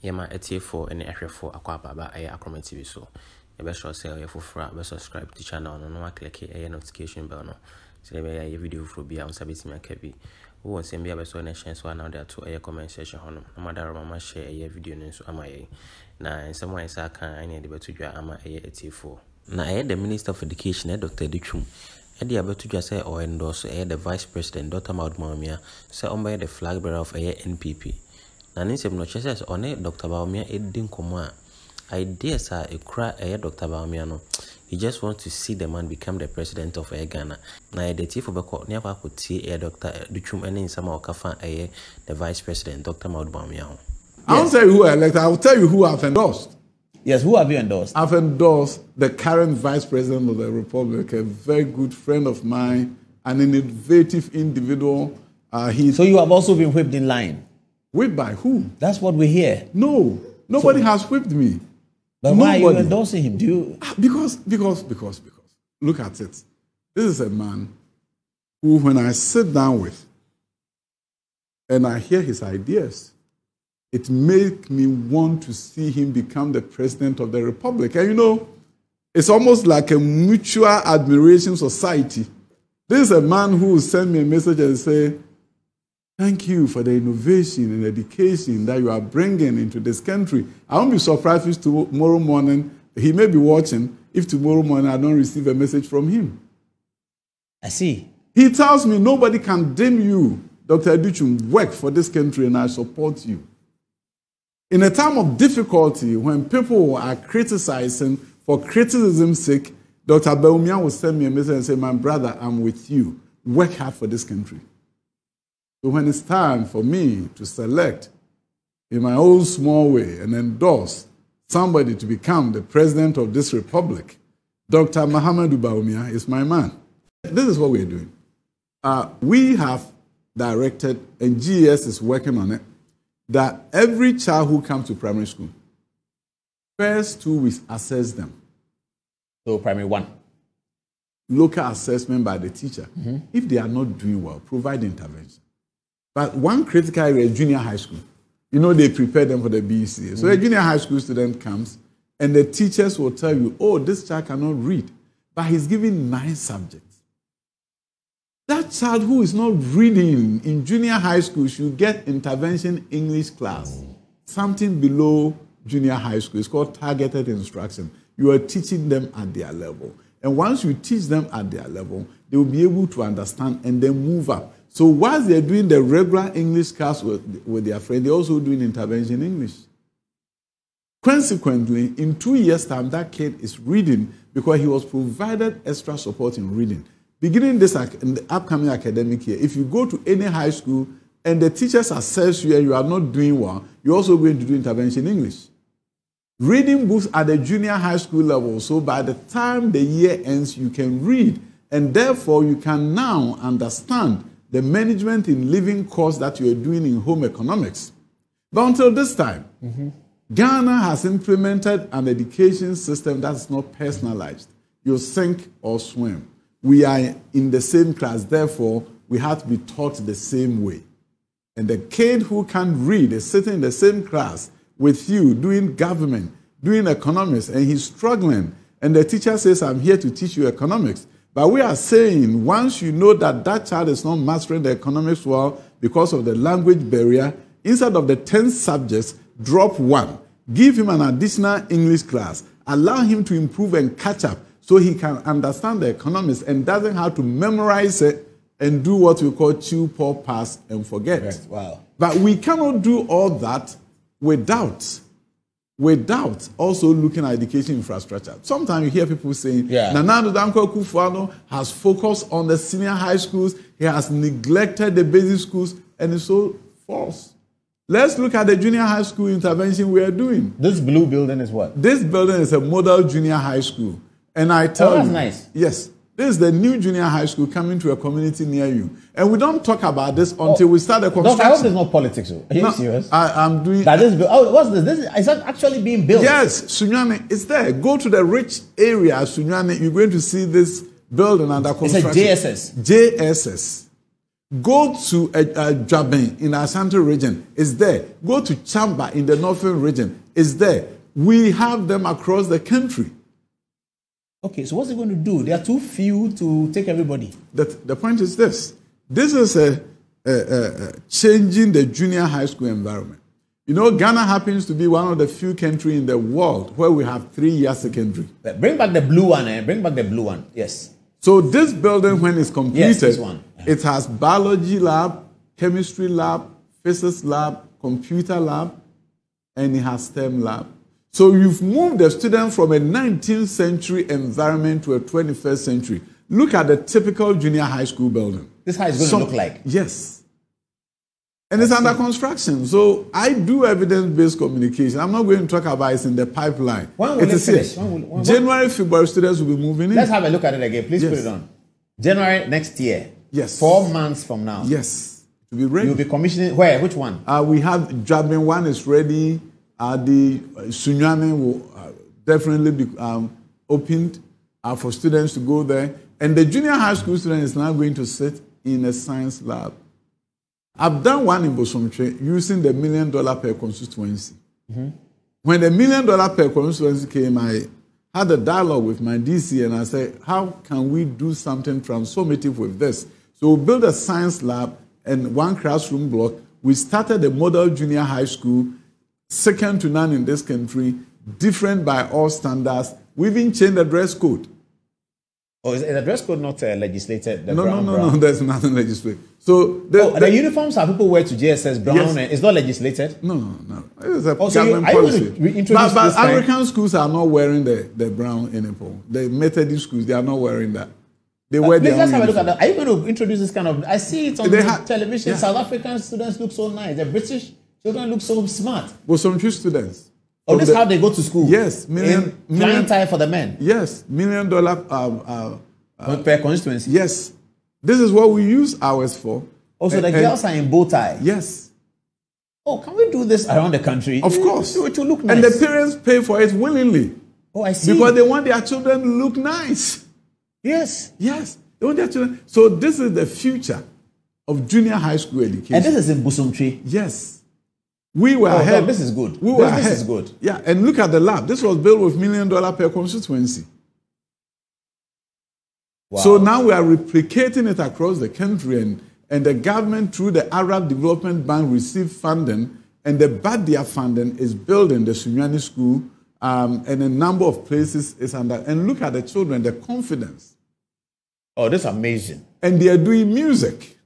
Yema ETA4 and F4 Aquababa Aya Acromat TV so. You best say for free, best subscribe to the channel no click a notification bell no. So the video for be on Sabbath me kebi. Who wants to be a so nation so now there to a comment section hono. No matter mama share a video no so am I. Na in some way say kan I need to do ama ETA4. Na the Minister of Education Dr. Adutwum Edi abetu say or endorse the Vice President Dr. Bawumia say on by the flag bearer of NPP. Na ninsem no chese on Dr. Bawumia edin komo a ideas are a cry Dr. Bawumia no. He just wants to see the man become the president of Ghana. Na the chief of the never could see Dr. Adutwum and in some okafa the Vice President Dr. Bawumia. I won't tell you who I elected. I will tell you who I've endorsed. Yes, who have you endorsed? I've endorsed the current Vice President of the Republic, a very good friend of mine, an innovative individual. So you have also been whipped in line? Whipped by who? That's what we hear. No, nobody has whipped me. But why are you endorsing him? Do you? Because. Look at it. This is a man who, when I sit down with and I hear his ideas, it makes me want to see him become the president of the Republic. And you know, it's almost like a mutual admiration society. This is a man who will send me a message and say, thank you for the innovation and education that you are bringing into this country. I won't be surprised if tomorrow morning, he may be watching, if tomorrow morning I don't receive a message from him. I see. He tells me nobody can dim you, Dr. Adutwum, work for this country and I support you. In a time of difficulty, when people are criticizing for criticism's sake, Dr. Bawumia will send me a message and say, my brother, I'm with you. Work hard for this country. So when it's time for me to select in my own small way and endorse somebody to become the president of this republic, Dr. Bawumia is my man. This is what we're doing. We have directed, and GES is working on it, that every child who comes to primary school, first 2 weeks, assess them. So primary 1. Local assessment by the teacher. If they are not doing well, provide intervention. But one critical area is junior high school. You know, they prepare them for the BCA. So a junior high school student comes, and the teachers will tell you, oh, this child cannot read, but he's given 9 subjects. That child who is not reading in junior high school should get intervention English class. Something below junior high school. It's called targeted instruction. You are teaching them at their level. And once you teach them at their level, they will be able to understand and then move up. So whilst they're doing the regular English class with their friend, they're also doing intervention English. Consequently, in 2 years' time, that kid is reading because he was provided extra support in reading. Beginning in the upcoming academic year, if you go to any high school and the teachers assess you and you are not doing well, you're also going to do intervention English. Reading books at the junior high school level, so by the time the year ends, you can read, and therefore you can now understand the management in living course that you are doing in home economics. But until this time, Ghana has implemented an education system that's not personalized. You sink or swim. We are in the same class, therefore, we have to be taught the same way. And the kid who can't read is sitting in the same class with you, doing government, doing economics, and he's struggling. And the teacher says, I'm here to teach you economics. But we are saying, once you know that that child is not mastering the economics well because of the language barrier, instead of the 10 subjects, drop 1. Give him an additional English class. Allow him to improve and catch up, so he can understand the economics and doesn't have to memorize it and do what we call chew, pour, pass, and forget. Right. Wow. But we cannot do all that without also looking at education infrastructure. Sometimes you hear people saying, Nana Danko Akufo-Addo has focused on the senior high schools, he has neglected the basic schools, and it's so false. Let's look at the junior high school intervention we are doing. This blue building is what? This building is a model junior high school. And I tell that's you, nice. Yes, this is the new junior high school coming to a community near you. And we don't talk about this until we start the construction. I hope there's no politics. Are you serious? I'm doing... what's this? This is actually being built. Yes, Sunyani, it's there. Go to the rich area, Sunyani, you're going to see this building under construction. It's a JSS. JSS. Go to Jabin in the Ashanti region, it's there. Go to Chamba in the Northern region, it's there. We have them across the country. Okay, so what's it going to do? There are too few to take everybody. The point is this. This is changing the junior high school environment. You know, Ghana happens to be one of the few countries in the world where we have 3-year secondary. Bring back the blue one, eh? Bring back the blue one, yes. So this building, when it's completed, yes, this one. It has biology lab, chemistry lab, physics lab, computer lab, and it has STEM lab. So you've moved the student from a 19th century environment to a 21st century. Look at the typical junior high school building. This is how it's going to look like. Yes. And it's under construction. So I do evidence-based communication. I'm not going to talk about it in the pipeline. When will it finish? January, February, students will be moving in. Let's have a look at it again. Please put it on. January next year. Yes. 4 months from now. Yes. To be ready. You'll be commissioning. Where? Which one? We have Jabin one is ready. The Sunyane will definitely be opened for students to go there. And the junior high school student is now going to sit in a science lab. I've done one in Bosomtwe using the $1 million per constituency. Mm-hmm. When the $1 million per constituency came, I had a dialogue with my DC and I said, how can we do something transformative with this? So we built a science lab and one classroom block. We started a model junior high school, second to none in this country, different by all standards. We even changed the dress code. Oh, is the dress code not legislated? No, there's nothing legislated. So the uniforms that people wear to JSS brown, yes. It's not legislated? No. It's a government policy. But African schools are not wearing the brown anymore. The Methodist schools, they are not wearing that. They wear their let's have a look at that. Are you going to introduce this kind of... I see it on television. Yeah. South African students look so nice. The British children look so smart. Well, some true students. Oh, this is how they go to school? Yes. Flying tie for the men? Yes. $1 million... per constituency? Yes. This is what we use ours for. Also, the girls are in bow tie? Yes. Oh, can we do this around the country? Of course. It will look nice. And the parents pay for it willingly. Oh, I see. Because they want their children to look nice. Yes. Yes. They want their children. So this is the future of junior high school education. And this is in Busumtree? Yes. We were ahead. No, this is good. This is good. Yeah, and look at the lab. This was built with $1 million per constituency. Wow. So now we are replicating it across the country, and the government, through the Arab Development Bank, received funding, and the Badia funding is building the Sunyani School, and a number of places is under. And look at the children, the confidence. Oh, that's amazing. And they are doing music.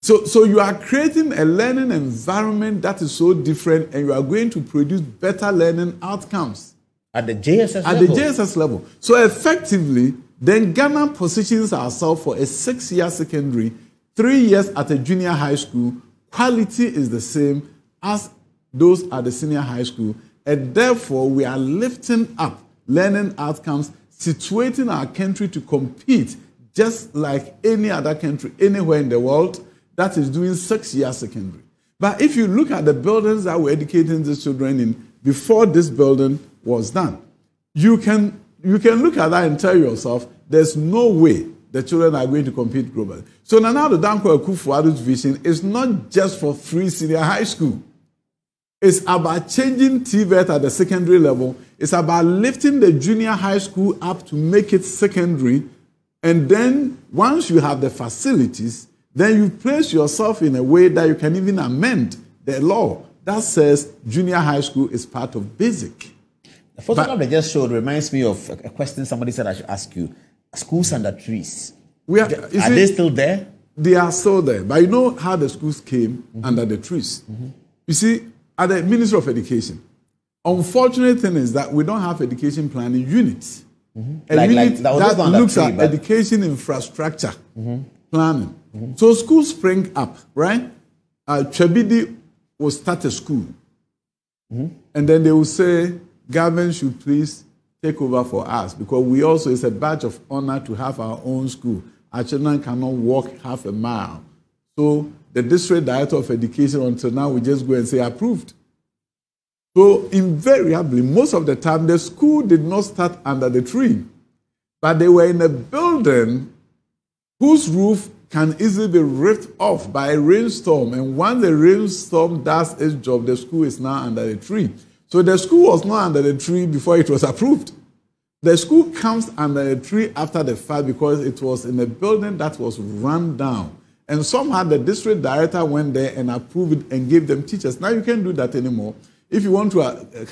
So you are creating a learning environment that is so different, and you are going to produce better learning outcomes. At the JSS level? At the JSS level. So effectively, then Ghana positions ourselves for a 6-year secondary, 3 years at a junior high school. Quality is the same as those at the senior high school. And therefore, we are lifting up learning outcomes, situating our country to compete just like any other country anywhere in the world that is doing 6-year secondary. But if you look at the buildings that we're educating these children in before this building was done, you can look at that and tell yourself there's no way the children are going to compete globally. So now the Danko Akufo-Addo's vision is not just for free senior high school. It's about changing TVET at the secondary level. It's about lifting the junior high school up to make it secondary. And then once you have the facilities, then you place yourself in a way that you can even amend the law that says junior high school is part of basic. The photograph they just showed reminds me of a question somebody said I should ask you. Schools under trees. Are they still there? They are still there. But you know how the schools came under the trees. You see, at the Ministry of Education, unfortunate thing is that we don't have education planning units. A unit that looks at education infrastructure planning. So schools spring up, right? Chebidi will start a school. And then they will say, government should please take over for us, because we also, it's a badge of honor to have our own school. Our children cannot walk half a mile. So the district director of education, until now, we just go and say approved. So invariably, most of the time, the school did not start under the tree, but they were in a building whose roof can easily be ripped off by a rainstorm. And once the rainstorm does its job, the school is now under the tree. So the school was not under the tree before it was approved. The school comes under the tree after the fact because it was in a building that was run down. And somehow the district director went there and approved it and gave them teachers. Now you can't do that anymore. If you want to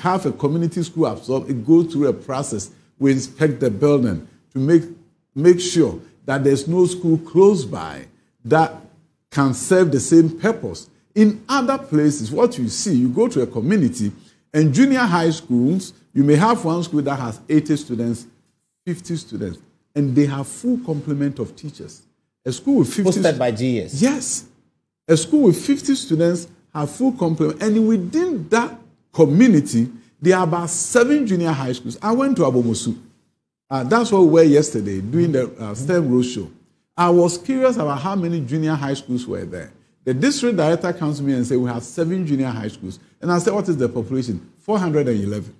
have a community school absorbed, it goes through a process. We inspect the building to make sure that there's no school close by that can serve the same purpose. In other places, what you see, you go to a community, and junior high schools, you may have one school that has 80 students, 50 students, and they have full complement of teachers. A school with 50 posted by GS. Yes. A school with 50 students have full complement. And within that community, there are about 7 junior high schools. I went to Abomosu. That's what we were yesterday, doing the STEM roadshow. I was curious about how many junior high schools were there. The district director comes to me and says, we have 7 junior high schools. And I said, what is the population? 411.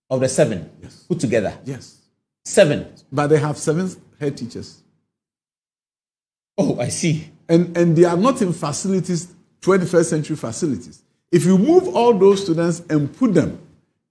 Of the 7? Yes. Put together? Yes. 7? But they have 7 head teachers. Oh, I see. And they are not in facilities, 21st century facilities. If you move all those students and put them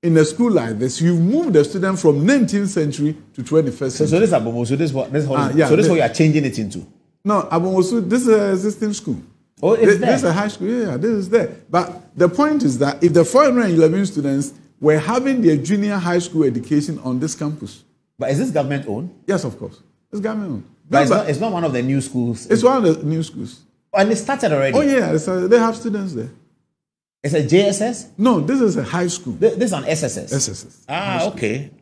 in a school like this, you've moved the student from 19th century to 21st century. So this is Abomosu, this is what you are changing it into? No, Abomosu, this is an existing school. Oh, it's there? This is a high school, yeah, this is there. But the point is that if the 411 students were having their junior high school education on this campus. But is this government owned? Yes, of course. It's government owned. But it's not one of the new schools? It's one of the new schools. And it started already? Oh, yeah, they have students there. It's a JSS? No, this is a high school. This is an SSS? SSS.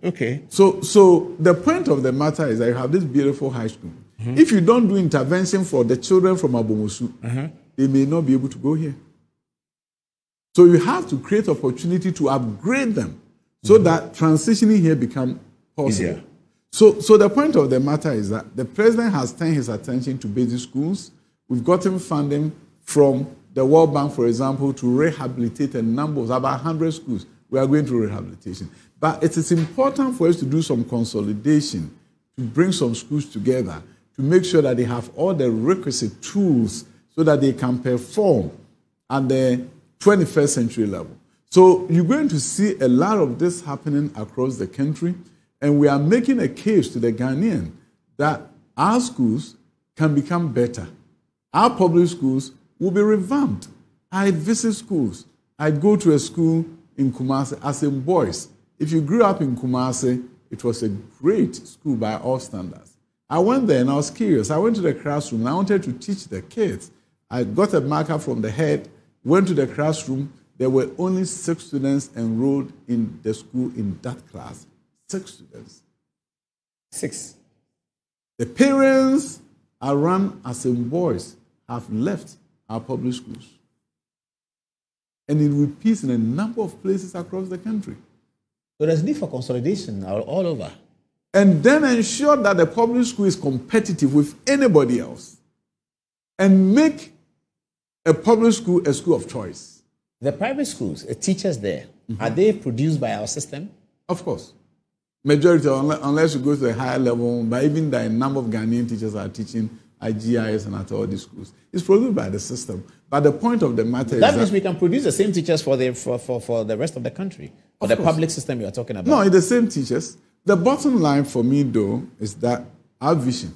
Okay. So the point of the matter is that you have this beautiful high school. Mm-hmm. If you don't do intervention for the children from Abomosu, they may not be able to go here. So you have to create opportunity to upgrade them so that transitioning here become possible. Easier. So the point of the matter is that the president has turned his attention to basic schools. We've gotten funding from the World Bank, for example, to rehabilitate a number of about 100 schools. We are going through rehabilitation. But it is important for us to do some consolidation, to bring some schools together, to make sure that they have all the requisite tools so that they can perform at the 21st century level. So you're going to see a lot of this happening across the country, and we are making a case to the Ghanaian that our schools can become better. Our public schools will be revamped. I visit schools. I go to a school in Kumasi as in boys. If you grew up in Kumasi, it was a great school by all standards. I went there and I was curious. I went to the classroom and I wanted to teach the kids. I got a marker from the head, went to the classroom. There were only 6 students enrolled in the school in that class. 6 students. 6. The parents are run as in boys have left our public schools. And it repeats in a number of places across the country. So there's need for consolidation all over. And then ensure that the public school is competitive with anybody else. And make a public school a school of choice. The private schools, the teachers there, are they produced by our system? Of course. Majority, unless you go to a higher level, but even the number of Ghanaian teachers are teaching at GIS and at all these schools. It's produced by the system. But the point of the matter is that means we can produce the same teachers for the rest of the country, for the public system you are talking about. No, it's the same teachers. The bottom line for me, though, is that our vision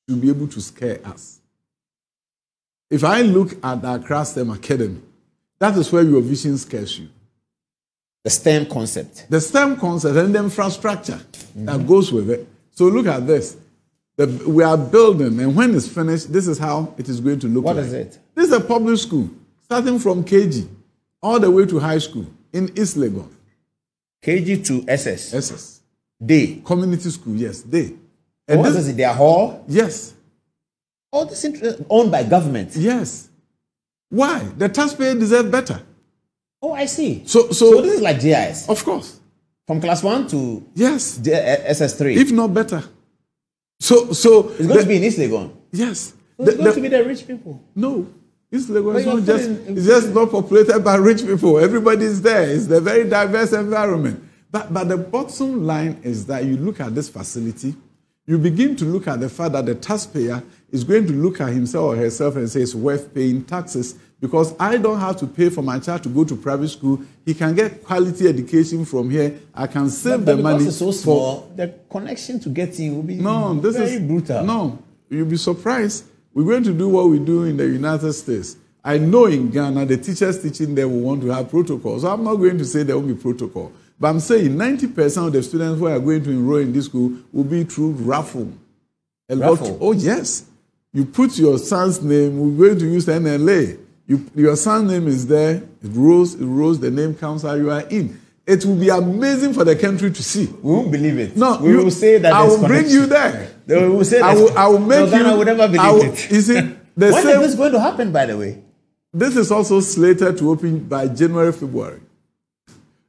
should be able to scare us. If I look at our Accra STEM Academy, that is where your vision scares you. The STEM concept. The STEM concept and the infrastructure that goes with it. So look at this. We are building, and when it's finished, this is how it is going to look like. What is it? This is a public school, starting from KG all the way to high school in East Legon. KG to SS? SS. Day? Community school, yes, day. And what is it, their hall? Yes. All this owned by government? Yes. Why? The taxpayer deserve better. Oh, I see. So this is like GIS? Of course. From class 1 to yes, SS3? If not better. So it's going to be in East Legon? Yes. So it's going to be the rich people? No. East Legon is not it's just not populated by rich people. Everybody is there. It's a very diverse environment. But the bottom line is that you look at this facility, you begin to look at the fact that the taxpayer is going to look at himself or herself and say it's worth paying taxes because I don't have to pay for my child to go to private school. He can get quality education from here. I can save the money. It's so small, the connection to get in will be very brutal. No, you'll be surprised. We're going to do what we do in the United States. I know in Ghana, the teachers teaching there will want to have protocols. So I'm not going to say there won't be protocol. But I'm saying 90% of the students who are going to enroll in this school will be through raffle. Raffle? Oh, yes. You put your son's name, we're going to use NLA. Your son's name is there, it rolls, the name comes out, you are in. It will be amazing for the country to see. We won't believe it. No, we will say that I will bring you there. We will say I will make Ghana you. Would never believe it. You see, when is this going to happen, by the way? This is also slated to open by January, February.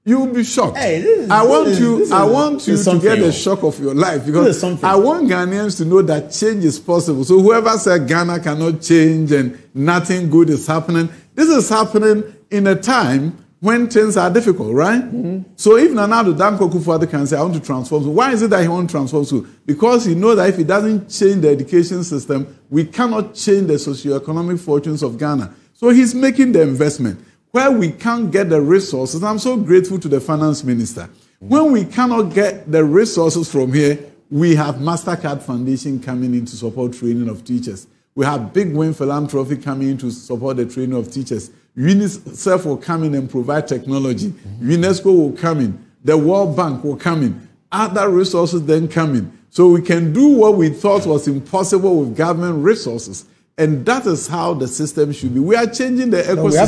You will be shocked. Hey, I want you to get the shock of your life because I want Ghanaians to know that change is possible. So whoever said Ghana cannot change and nothing good is happening, this is happening in a time when things are difficult, right? Mm-hmm. So if Nana Addo Dankwa Akufo-Addo can say, I want to transform school, why is it that he wants to transform school? Because he knows that if he doesn't change the education system, we cannot change the socioeconomic fortunes of Ghana. So he's making the investment. Where we can't get the resources, I'm so grateful to the finance minister. When we cannot get the resources from here, we have MasterCard Foundation coming in to support training of teachers. We have Big Win Philanthropy coming in to support the training of teachers. UNICEF will come in and provide technology. UNESCO will come in. The World Bank will come in. Other resources then come in. So we can do what we thought was impossible with government resources. And that is how the system should be. We are changing the ecosystem.